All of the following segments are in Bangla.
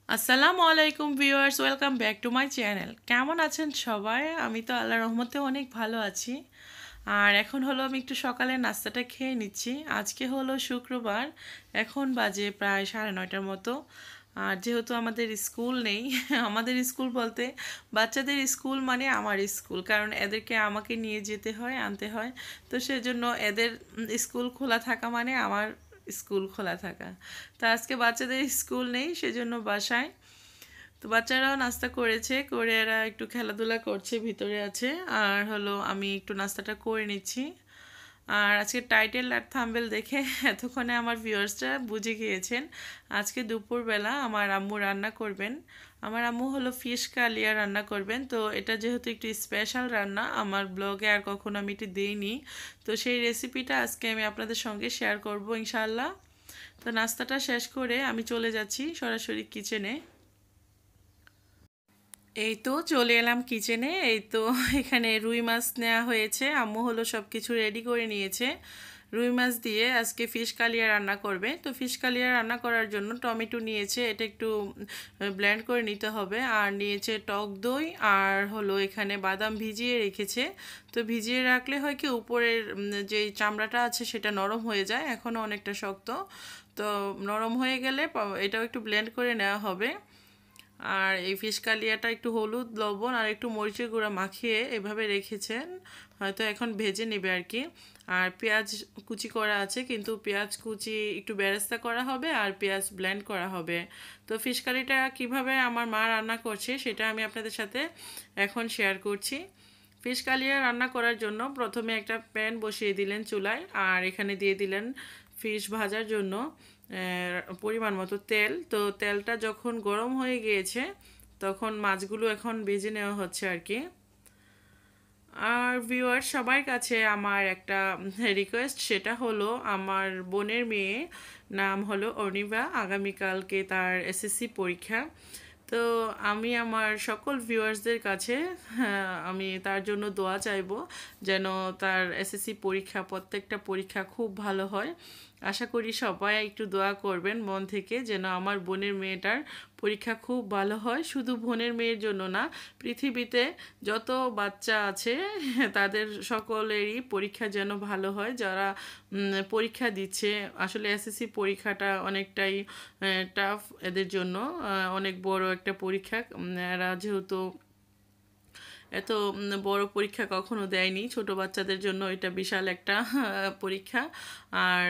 আসসালামু আলাইকুম viewers, welcome back to my channel. কেমন আছেন সবাই? আমি তো আল্লাহর রহমতে অনেক ভালো আছি। আর এখন হলো আমি একটু সকালে নাস্তাটা খেয়ে নিচ্ছি। আজকে হলো শুক্রবার, এখন বাজে প্রায় 9:30টার মতো। আর যেহেতু আমাদের স্কুল নেই আমাদের স্কুল বলতে বাচ্চাদের স্কুল মানে আমার স্কুল, কারণ এদেরকে আমাকে নিয়ে যেতে হয়, আনতে হয়। তো সেজন্য এদের স্কুল খোলা থাকা মানে আমার স্কুল খোলা থাকা। তো আজকে বাচ্চাদের স্কুল নেই, সেজন্য বাসায়। তো বাচ্চারাও নাস্তা করেছে, করে এরা একটু খেলাধুলা করছে, ভিতরে আছে। আর হলো আমি একটু নাস্তাটা করে নিচ্ছি। আর আজকে টাইটেল আর থাম্বনেল দেখে এতক্ষণে আমার ভিউয়ার্সরা বুঝে গিয়েছেন আজকে দুপুরবেলা আমার আম্মু রান্না করবেন। আমার আম্মু হলো ফিশ কালিয়া রান্না করবেন। তো এটা যেহেতু একটু স্পেশাল রান্না, আমার ব্লগে আর কখনো আমি এটা দিইনি, তো সেই রেসিপিটা আজকে আমি আপনাদের সঙ্গে শেয়ার করব ইনশাআল্লাহ। তো নাস্তাটা শেষ করে আমি চলে যাচ্ছি সরাসরি কিচেনে। এই তো চলে এলাম কিচেনে। এই তো এখানে রুই মাছ নেওয়া হয়েছে, আম্মু হলো সব কিছু রেডি করে নিয়েছে। রুই মাছ দিয়ে আজকে ফিশ কালিয়া রান্না করবে। তো ফিশ কালিয়া রান্না করার জন্য টমেটো নিয়েছে, এটা একটু ব্লেন্ড করে নিতে হবে। আর নিয়েছে টক দই, আর হলো এখানে বাদাম ভিজিয়ে রেখেছে। তো ভিজিয়ে রাখলে হয় কি উপরের যে চামড়াটা আছে সেটা নরম হয়ে যায়, এখনও অনেকটা শক্ত। তো নরম হয়ে গেলে এটাও একটু ব্লেন্ড করে নেওয়া হবে। আর এই ফিশ কালিয়াটা একটু হলুদ, লবণ আর একটু মরিচের গুঁড়া মাখিয়ে এভাবে রেখেছেন, হয়তো এখন ভেজে নেবে আর কি। আর পেঁয়াজ কুচি করা আছে, কিন্তু পেঁয়াজ কুচি একটু বেরেস্তা করা হবে আর পেঁয়াজ ব্লেন্ড করা হবে। তো ফিশ কারিটা কীভাবে আমার মা রান্না করছে সেটা আমি আপনাদের সাথে এখন শেয়ার করছি। ফিশ কালিয়া রান্না করার জন্য প্রথমে একটা প্যান বসিয়ে দিলেন চুলায়, আর এখানে দিয়ে দিলেন ফিশ ভাজার জন্য পরিমাণ মতো তেল। তো তেলটা যখন গরম হয়ে গিয়েছে তখন মাছগুলো এখন ভেজে নেওয়া হচ্ছে আর কি। আর ভিউয়ার সবার কাছে আমার একটা রিকোয়েস্ট, সেটা হলো আমার বোনের মেয়ে, নাম হলো অর্ণিভা, আগামীকালকে তার এসএসসি পরীক্ষা। তো আমি আমার সকল ভিউয়ার্সদের কাছে আমি তার জন্য দোয়া চাইব, যেন তার এসএসসি পরীক্ষা, প্রত্যেকটা পরীক্ষা খুব ভালো হয়। আশা করি সবাই একটু দোয়া করবেন মন থেকে, যেন আমার বোনের মেয়েটার পরীক্ষা খুব ভালো হয়। শুধু বোনের মেয়ের জন্য না, পৃথিবীতে যত বাচ্চা আছে তাদের সকলেরই পরীক্ষা যেন ভালো হয়, যারা পরীক্ষা দিচ্ছে। আসলে এসএসসি পরীক্ষাটা অনেকটাই টাফ এদের জন্য, অনেক বড় একটা পরীক্ষা। এরা যেহেতু এত বড় পরীক্ষা কখনো দেয়নি, ছোট বাচ্চাদের জন্য এটা বিশাল একটা পরীক্ষা। আর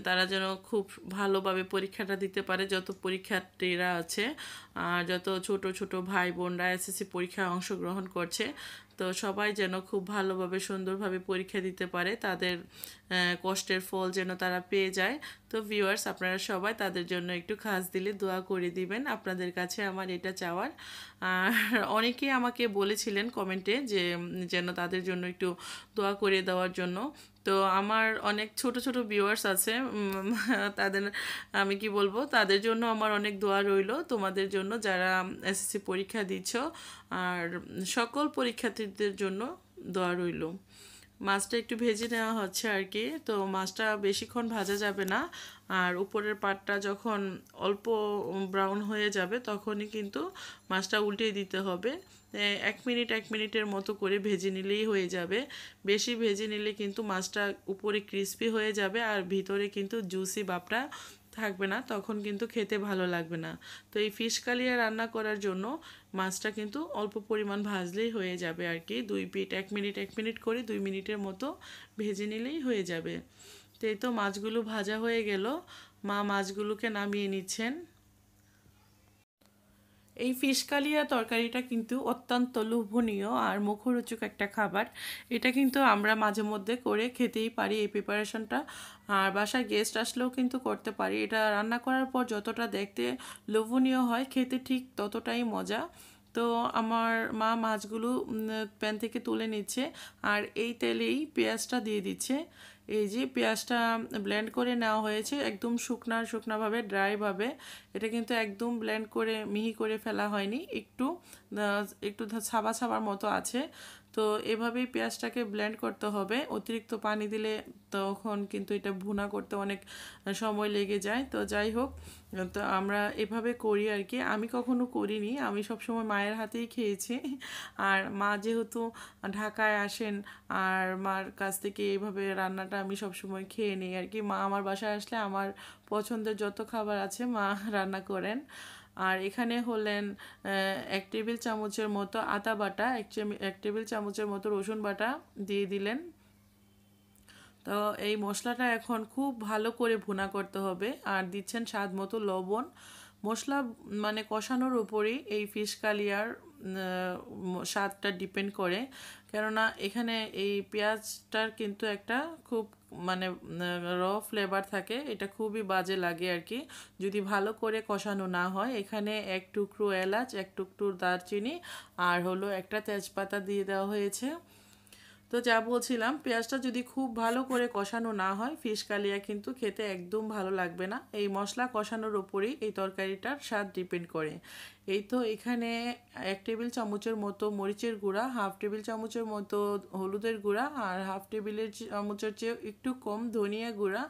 তারা যেন খুব ভালোভাবে পরীক্ষাটা দিতে পারে, যত পরীক্ষার্থীরা আছে আর যত ছোট ছোট ভাই বোনরা এসএসসি পরীক্ষায় অংশগ্রহণ করছে, তো সবাই যেন খুব ভালোভাবে সুন্দরভাবে পরীক্ষা দিতে পারে, তাদের কষ্টের ফল যেন তারা পেয়ে যায়। তো ভিউয়ার্স, আপনারা সবাই তাদের জন্য একটু খাস দিলে দোয়া করে দিবেন, আপনাদের কাছে আমার এটা চাওয়ার। আর অনেকেই আমাকে বলেছিলেন কমেন্টে যে যেন তাদের জন্য একটু দোয়া করে দেওয়ার জন্য। তো আমার অনেক ছোট ছোট ভিউয়ার্স আছে, তাদের আমি কি বলবো, তাদের জন্য আমার অনেক দোয়া রইল, তোমাদের জন্য যারা এসএসসি পরীক্ষা দিচ্ছ, আর সকল পরীক্ষার্থীদের জন্য দোয়া রইল। মাছটা একটু ভেজে নেওয়া হচ্ছে আর কি। তো মাছটা বেশিক্ষণ ভাজা যাবে না, আর উপরের পাটটা যখন অল্প ব্রাউন হয়ে যাবে তখনই কিন্তু মাছটা উল্টে দিতে হবে। 1 মিনিট 1 মিনিটের মতো করে ভেজে নিলেই হয়ে যাবে। বেশি ভেজে নিলে কিন্তু মাছটা উপরে ক্রিস্পি হয়ে যাবে আর ভিতরে কিন্তু জুসি ভাবটা থাকবে না, তখন কিন্তু খেতে ভালো লাগবে না। তো এই ফিশ কালিয়া রান্না করার জন্য মাছটা কিন্তু অল্প পরিমাণ ভাজলেই হয়ে যাবে আর কি। 2 পিঠ 1 মিনিট 1 মিনিট করে 2 মিনিটের মতো ভেজে নিলেই হয়ে যাবে। তো এই তো মাছগুলো ভাজা হয়ে গেল, মা মাছগুলোকে নামিয়ে নিচ্ছেন। এই ফিশ কালিয়া তরকারিটা কিন্তু অত্যন্ত লোভনীয় আর মুখরোচক একটা খাবার। এটা কিন্তু আমরা মাঝে মধ্যে করে খেতেই পারি এই প্রিপারেশনটা। আর বাসায় গেস্ট আসলেও কিন্তু করতে পারি। এটা রান্না করার পর যতটা দেখতে লোভনীয় হয়, খেতে ঠিক ততটাই মজা। তো আমার মা মাছগুলো প্যান থেকে তুলে নিচ্ছে, আর এই তেলেই পেঁয়াজটা দিয়ে দিচ্ছে। এই যে পেঁয়াজটা ব্লেন্ড করে নেওয়া হয়েছে একদম শুকনাভাবে, ড্রাইভাবে। এটা কিন্তু একদম ব্লেন্ড করে মিহি করে ফেলা হয়নি, একটু একটু ছাবা ছাবার মতো আছে। তো এভাবেই পেঁয়াজটাকে ব্লেন্ড করতে হবে। অতিরিক্ত পানি দিলে তখন কিন্তু এটা ভুনা করতে অনেক সময় লেগে যায়। তো যাই হোক, তো আমরা এভাবে করি আর কি। আমি কখনো করিনি, আমি সবসময় মায়ের হাতেই খেয়েছি। আর মা যেহেতু ঢাকায় আসেন, আর মার কাছ থেকে এইভাবে রান্নাটা আমি সবসময় খেয়ে নিই আর কি। মা আমার বাসায় আসলে আমার পছন্দের যত খাবার আছে মা রান্না করেন। আর এখানে হলেন 1 টেবিল চামচের মতো আদা বাটা, 1 টেবিল চামচের মতো রসুন বাটা দিয়ে দিলেন। তো এই মশলাটা এখন খুব ভালো করে ভুনা করতে হবে, আর দিচ্ছেন স্বাদ মতো লবণ। মশলা মানে কষানোর উপরেই এই ফিশ কালিয়ার স্বাদটা ডিপেন্ড করে, কেননা এখানে এই পেঁয়াজটার কিন্তু একটা খুব মানে ফ্লেভার থাকে, এটা খুবই বাজে লাগে আর কি যদি ভালো করে কষানো না হয়। এখানে 1 টুকরো এলাচ, 1 টুকরো দারচিনি আর হলো একটা তেজপাতা দিয়ে দেওয়া হয়েছে। তো যা বলছিলাম, পেঁয়াজটা যদি খুব ভালো করে কষানো না হয় ফিশ কালিয়া কিন্তু খেতে একদম ভালো লাগবে না। এই মশলা কষানোর ওপরেই এই তরকারিটার স্বাদ ডিপেন্ড করে। এই তো এখানে 1 টেবিল চামচের মতো মরিচের গুঁড়া, 1/2 টেবিল চামচের মতো হলুদের গুঁড়া, আর 1/2 টেবিল চামচের চেয়ে একটু কম ধনিয়া গুঁড়া,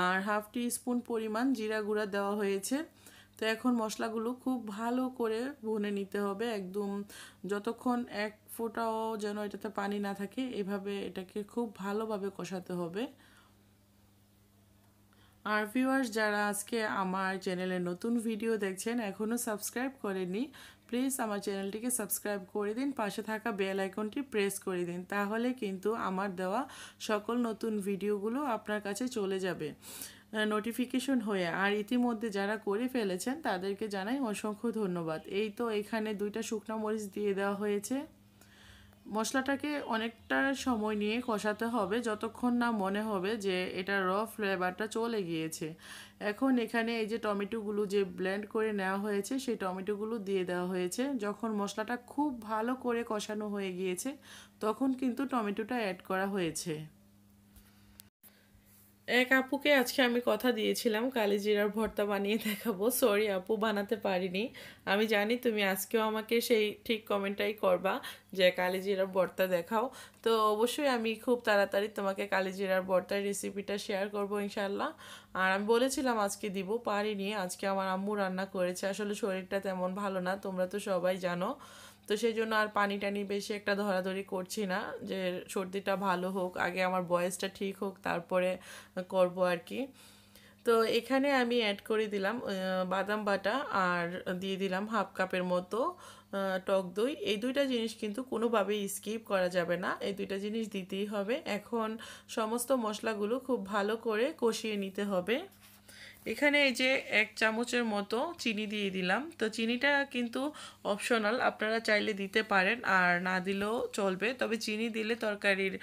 আর 1/2 টিস্পুন পরিমাণ জিরা গুঁড়া দেওয়া হয়েছে। তো এখন মশলাগুলো খুব ভালো করে ভুনে নিতে হবে একদম, যতক্ষণ এক ফোঁটাও যেন এটাতে পানি না থাকে, এভাবে এটাকে খুব ভালোভাবে কষাতে হবে। আর ভিউয়ার্স, যারা আজকে আমার চ্যানেলে নতুন ভিডিও দেখছেন এখনও সাবস্ক্রাইব করেননি, প্লিজ আমার চ্যানেলটিকে সাবস্ক্রাইব করে দিন, পাশে থাকা বেল আইকনটি প্রেস করে দিন, তাহলে কিন্তু আমার দেওয়া সকল নতুন ভিডিওগুলো আপনার কাছে চলে যাবে নোটিফিকেশন হয়ে। আর ইতিমধ্যে যারা করে ফেলেছেন তাদেরকে জানাই অসংখ্য ধন্যবাদ। এই তো এখানে 2টা শুকনো মরিচ দিয়ে দেওয়া হয়েছে। মশলাটাকে অনেকটা সময় নিয়ে কষাতে হবে যতক্ষণ না মনে হবে যে এটা ফ্লেভারটা চলে গিয়েছে। এখন এখানে এই যে টমেটোগুলো যে ব্লেন্ড করে নেওয়া হয়েছে সেই টমেটোগুলো দিয়ে দেওয়া হয়েছে। যখন মশলাটা খুব ভালো করে কষানো হয়ে গিয়েছে তখন কিন্তু টমেটোটা অ্যাড করা হয়েছে। এক আপুকে আজকে আমি কথা দিয়েছিলাম কালিজিরার ভর্তা বানিয়ে দেখাবো, সরি আপু বানাতে পারিনি। আমি জানি তুমি আজকেও আমাকে সেই ঠিক কমেন্টটাই করবা যে কালিজিরার ভর্তা দেখাও। তো অবশ্যই আমি খুব তাড়াতাড়ি তোমাকে কালিজিরার ভর্তার রেসিপিটা শেয়ার করবো ইনশাল্লাহ। আর আমি বলেছিলাম আজকে দিব, পারিনি। আজকে আমার আম্মু রান্না করেছে, আসলে শরীরটা তেমন ভালো না, তোমরা তো সবাই জানো। তো সেই জন্য আর পানি টানি বেশি একটা ধরাধরি করছি না, যে সর্দিটা ভালো হোক আগে, আমার বয়সটা ঠিক হোক তারপরে করব আর কি। তো এখানে আমি অ্যাড করে দিলাম বাদাম বাটা, আর দিয়ে দিলাম 1/2 কাপের মতো টক দই। এই 2টা জিনিস কিন্তু কোনোভাবেই স্কিপ করা যাবে না, এই 2টা জিনিস দিতেই হবে। এখন সমস্ত মশলাগুলো খুব ভালো করে কষিয়ে নিতে হবে। এখানে এই যে 1 চামচের মতো চিনি দিয়ে দিলাম। তো চিনিটা কিন্তু অপশনাল, আপনারা চাইলে দিতে পারেন আর না দিলেও চলবে, তবে চিনি দিলে তরকারির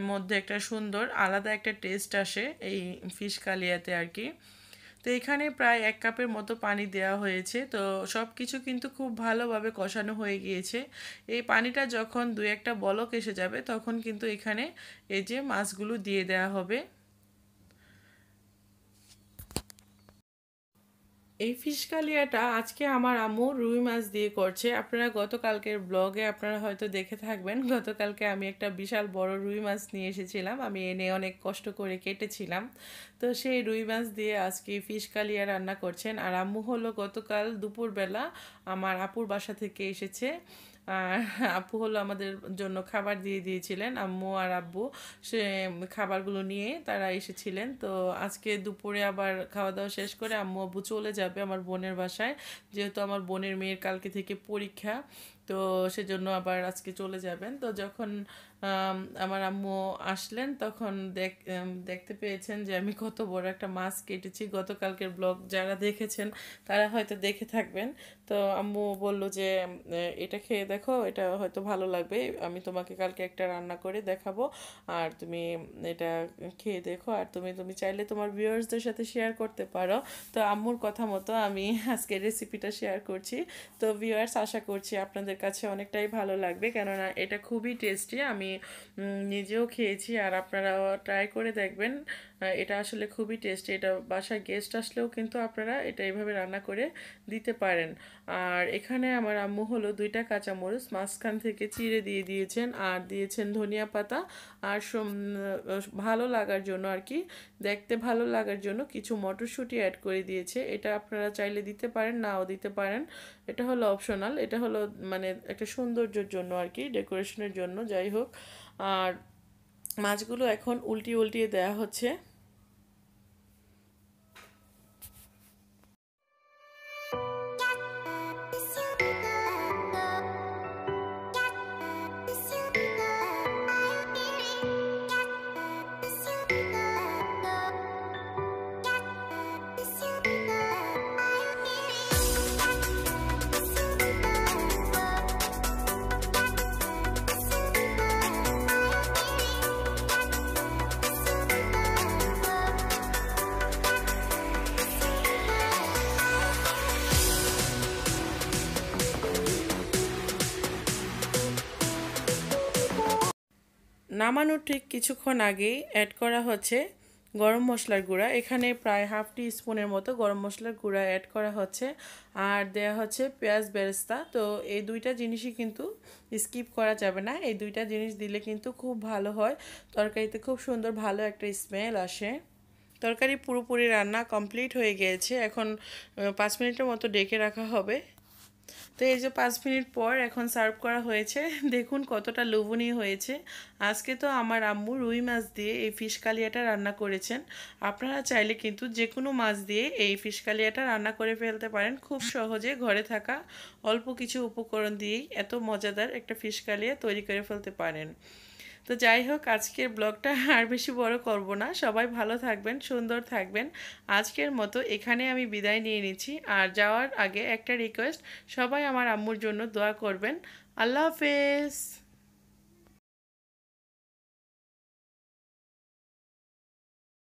মধ্যে একটা সুন্দর আলাদা একটা টেস্ট আসে এই ফিশ কালিয়াতে আর কি। তো এখানে প্রায় 1 কাপের মতো পানি দেওয়া হয়েছে। তো সব কিছু কিন্তু খুব ভালোভাবে কষানো হয়ে গিয়েছে। এই পানিটা যখন 2-1টা বলক এসে যাবে তখন কিন্তু এখানে এই যে মাছগুলো দিয়ে দেওয়া হবে। এই ফিশ কালিয়াটা আজকে আমার আম্মু রুই মাছ দিয়ে করছে। আপনারা গতকালকের ব্লগে আপনারা হয়তো দেখে থাকবেন, গতকালকে আমি একটা বিশাল বড় রুই মাছ নিয়ে এসেছিলাম, আমি এনে অনেক কষ্ট করে কেটেছিলাম। তো সেই রুই মাছ দিয়ে আজকে ফিশ কালিয়া রান্না করছেন। আর আম্মু হলো গতকাল দুপুরবেলা আমার আপুর বাসা থেকে এসেছে, আর আপু হলো আমাদের জন্য খাবার দিয়ে দিয়েছিলেন, আম্মু আর আব্বু সে খাবারগুলো নিয়ে তারা এসেছিলেন। তো আজকে দুপুরে আবার খাওয়া দাওয়া শেষ করে আম্মু আব্বু চলে যাবে আমার বোনের বাসায়, যেহেতু আমার বোনের মেয়ের কালকে থেকে পরীক্ষা, তো সেজন্য আবার আজকে চলে যাবেন। তো যখন আমার আম্মু আসলেন তখন দেখতে পেয়েছেন যে আমি কত বড় একটা মাছ কেটেছি। গতকালকের ব্লগ যারা দেখেছেন তারা হয়তো দেখে থাকবেন। তো আম্মু বলল যে এটা খেয়ে দেখো, এটা হয়তো ভালো লাগবে, আমি তোমাকে কালকে একটা রান্না করে দেখাবো, আর তুমি এটা খেয়ে দেখো, আর তুমি তুমি চাইলে তোমার ভিউয়ার্সদের সাথে শেয়ার করতে পারো। তো আম্মুর কথা মতো আমি আজকে রেসিপিটা শেয়ার করছি। তো ভিউয়ার্স, আশা করছি আপনাদের কাছে অনেকটাই ভালো লাগবে, কেননা এটা খুবই টেস্টি। আমি নিজেও খেয়েছি, আর আপনারাও ট্রাই করে দেখবেন। এটা আসলে খুবই টেস্টি। এটা বাসায় গেস্ট আসলেও কিন্তু আপনারা এটা এইভাবে রান্না করে দিতে পারেন। আর এখানে আমার আম্মু হলো 2টা কাঁচামরিচ মাঝখান থেকে চিড়ে দিয়ে দিয়েছেন, আর দিয়েছেন ধনিয়া পাতা, আর ভালো লাগার জন্য আর কি, দেখতে ভালো লাগার জন্য কিছু মটরশুঁটি অ্যাড করে দিয়েছে। এটা আপনারা চাইলে দিতে পারেন, নাও দিতে পারেন, এটা হলো অপশনাল। এটা হলো মানে একটা সৌন্দর্যের জন্য আর কি, ডেকোরেশনের জন্য, যাই হোক। আর মাছগুলো এখন উল্টিয়ে দেওয়া হচ্ছে। নামানোর ঠিক কিছুক্ষণ আগেই অ্যাড করা হচ্ছে গরম মশলার গুঁড়া। এখানে প্রায় হাফ টি স্পুনের মতো গরম মশলার গুঁড়া অ্যাড করা হচ্ছে, আর দেয়া হচ্ছে পেঁয়াজ বেরেস্তা। তো এই 2টা জিনিসই কিন্তু স্কিপ করা যাবে না। এই 2টা জিনিস দিলে কিন্তু খুব ভালো হয়, তরকারিতে খুব সুন্দর ভালো একটা স্মেল আসে। তরকারি পুরোপুরি রান্না কমপ্লিট হয়ে গিয়েছে। এখন 5 মিনিটের মতো ডেকে রাখা হবে। তো এই যে 5 মিনিট পর এখন সার্ভ করা হয়েছে। দেখুন কতটা লোভনীয় হয়েছে। আজকে তো আমার আম্মু রুই মাছ দিয়ে এই ফিশ কালিয়াটা রান্না করেছেন। আপনারা চাইলে কিন্তু যে কোনো মাছ দিয়ে এই ফিশ কালিয়াটা রান্না করে ফেলতে পারেন খুব সহজে। ঘরে থাকা অল্প কিছু উপকরণ দিয়েই এত মজাদার একটা ফিশ কালিয়া তৈরি করে ফেলতে পারেন। তো যাই হোক, আজকের ব্লগটা আর বেশি বড় করব না। সবাই ভালো থাকবেন, সুন্দর থাকবেন। আজকের মতো এখানে আমি বিদায় নিয়ে নিচ্ছি। আর যাওয়ার আগে একটা রিকোয়েস্ট, সবাই আমার আম্মুর জন্য দোয়া করবেন। আল্লাহ হাফেজ।